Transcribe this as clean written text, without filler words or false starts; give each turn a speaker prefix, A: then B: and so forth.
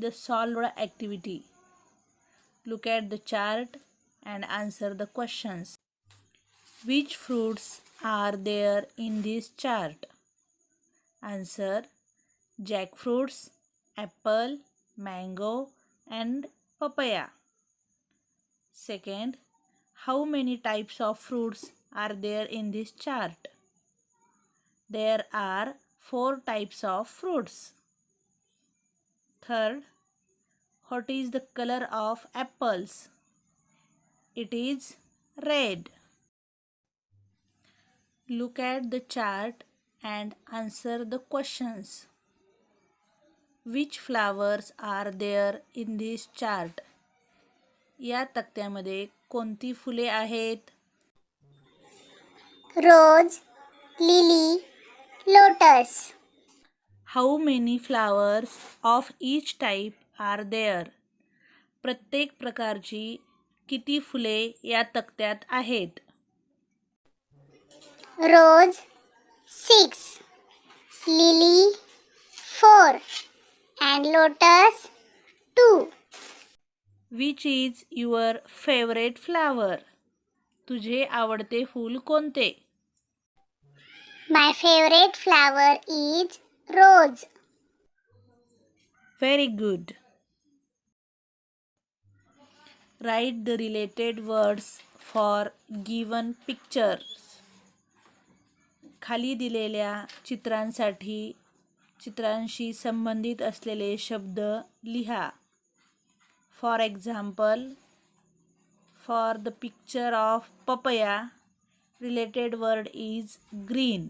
A: the solved activity. Look at the chart and answer the questions. Which fruits are there in this chart? Answer: jackfruits, apple, mango, and papaya. Second, how many types of fruits are there in this chart? There are 4 types of fruits. Third, what is the color of apples? It is red. Look at the chart and answer the questions. Which flowers are there in this chart? या तक्त्यामध्ये कोणती फुले आहेत?
B: Rose, lily, lotus.
A: How many flowers of each type are there? प्रत्येक प्रकारची किती फुले या तक्त्यात आहेत?
B: Rose 6, lily 4, and lotus 2.
A: Which is your favorite flower? तुझे आवडते फूल कोणते?
B: My favorite flower is rose.
A: Very good. Write the related words for given pictures. खाली दिलेल्या चित्रांशी संबंधित असलेले शब्द लिहा. For example, for the picture of papaya, related word is green.